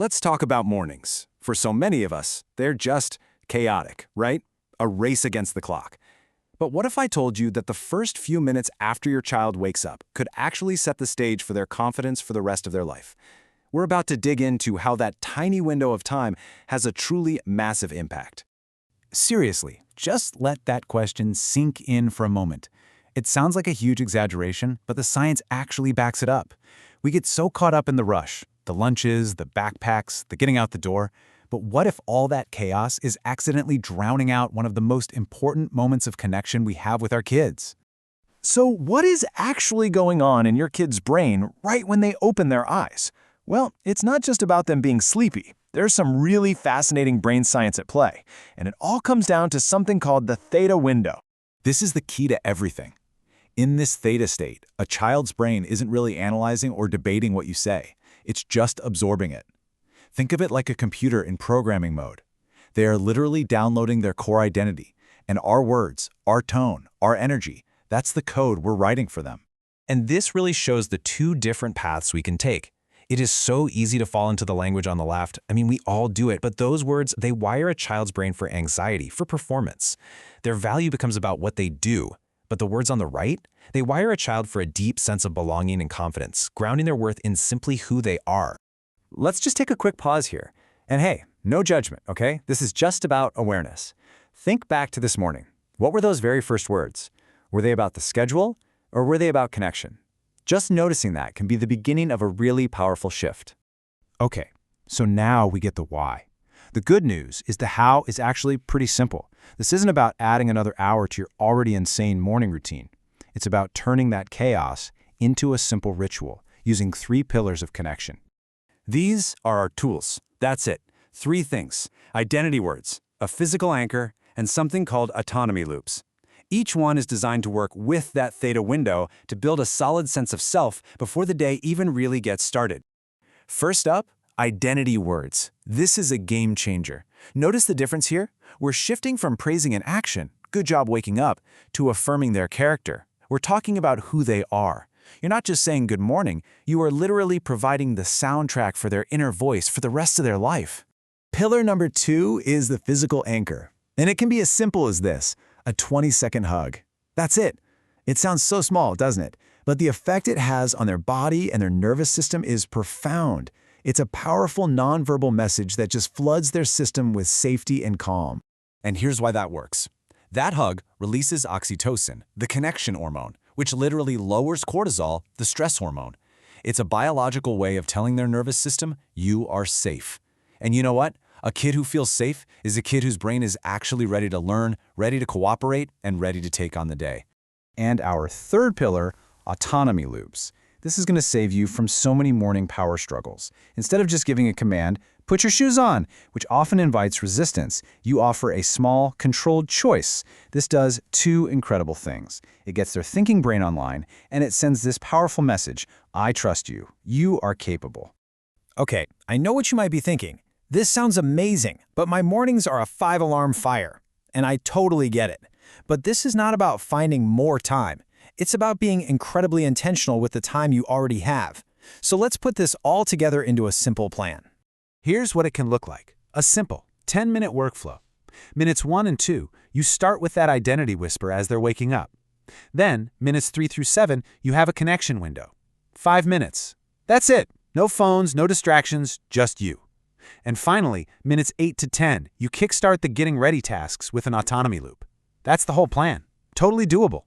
Let's talk about mornings. For so many of us, they're just chaotic, right? A race against the clock. But what if I told you that the first few minutes after your child wakes up could actually set the stage for their confidence for the rest of their life? We're about to dig into how that tiny window of time has a truly massive impact. Seriously, just let that question sink in for a moment. It sounds like a huge exaggeration, but the science actually backs it up. We get so caught up in the rush, the lunches, the backpacks, the getting out the door. But what if all that chaos is accidentally drowning out one of the most important moments of connection we have with our kids? So what is actually going on in your kid's brain right when they open their eyes? Well, it's not just about them being sleepy. There's some really fascinating brain science at play, and it all comes down to something called the Theta Window. This is the key to everything. In this theta state, a child's brain isn't really analyzing or debating what you say. It's just absorbing it. Think of it like a computer in programming mode. They are literally downloading their core identity, and our words, our tone, our energy, that's the code we're writing for them. And this really shows the two different paths we can take. It is so easy to fall into the language on the left. I mean, we all do it, but those words, they wire a child's brain for anxiety, for performance. Their value becomes about what they do. But the words on the right, they wire a child for a deep sense of belonging and confidence, grounding their worth in simply who they are. Let's just take a quick pause here. And hey, no judgment, okay? This is just about awareness. Think back to this morning. What were those very first words? Were they about the schedule, or were they about connection? Just noticing that can be the beginning of a really powerful shift. Okay, so now we get the why. The good news is the how is actually pretty simple. This isn't about adding another hour to your already insane morning routine. It's about turning that chaos into a simple ritual, using 3 pillars of connection. These are our tools. That's it. 3 things: identity words, a physical anchor, and something called autonomy loops. Each one is designed to work with that theta window to build a solid sense of self before the day even really gets started. First up, identity words. This is a game changer. Notice the difference here? We're shifting from praising an action, good job waking up, to affirming their character. We're talking about who they are. You're not just saying good morning, you are literally providing the soundtrack for their inner voice for the rest of their life. Pillar number 2 is the physical anchor. And it can be as simple as this, a 20-second hug. That's it. It sounds so small, doesn't it? But the effect it has on their body and their nervous system is profound. It's a powerful nonverbal message that just floods their system with safety and calm. And here's why that works. That hug releases oxytocin, the connection hormone, which literally lowers cortisol, the stress hormone. It's a biological way of telling their nervous system, you are safe. And you know what? A kid who feels safe is a kid whose brain is actually ready to learn, ready to cooperate, and ready to take on the day. And our third pillar, autonomy loops. This is going to save you from so many morning power struggles. Instead of just giving a command, put your shoes on, which often invites resistance, you offer a small, controlled choice. This does 2 incredible things. It gets their thinking brain online, and it sends this powerful message, I trust you. You are capable. Okay, I know what you might be thinking. This sounds amazing, but my mornings are a 5-alarm fire. And I totally get it. But this is not about finding more time. It's about being incredibly intentional with the time you already have. So let's put this all together into a simple plan. Here's what it can look like. A simple 10-minute workflow. Minutes 1 and 2, you start with that identity whisper as they're waking up. Then, minutes 3 through 7, you have a connection window. 5 minutes. That's it. No phones, no distractions, just you. And finally, minutes 8 to 10, you kickstart the getting ready tasks with an autonomy loop. That's the whole plan. Totally doable.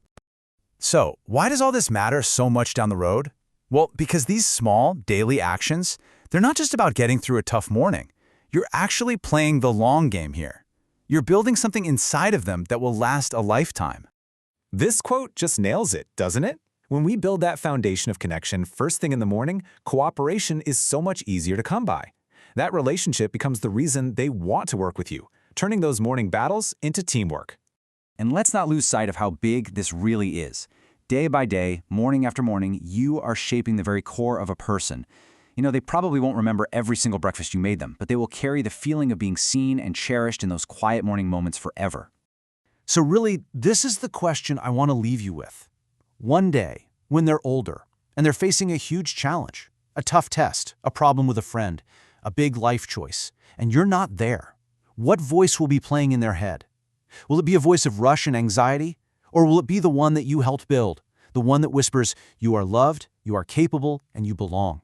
So, why does all this matter so much down the road? Well, because these small, daily actions, they're not just about getting through a tough morning. You're actually playing the long game here. You're building something inside of them that will last a lifetime. This quote just nails it, doesn't it? When we build that foundation of connection first thing in the morning, cooperation is so much easier to come by. That relationship becomes the reason they want to work with you, turning those morning battles into teamwork. And let's not lose sight of how big this really is. Day by day, morning after morning, you are shaping the very core of a person. You know, they probably won't remember every single breakfast you made them, but they will carry the feeling of being seen and cherished in those quiet morning moments forever. So really, this is the question I want to leave you with. One day, when they're older, and they're facing a huge challenge, a tough test, a problem with a friend, a big life choice, and you're not there. What voice will be playing in their head? Will it be a voice of rush and anxiety? Or will it be the one that you helped build, the one that whispers, "You are loved, you are capable, and you belong"?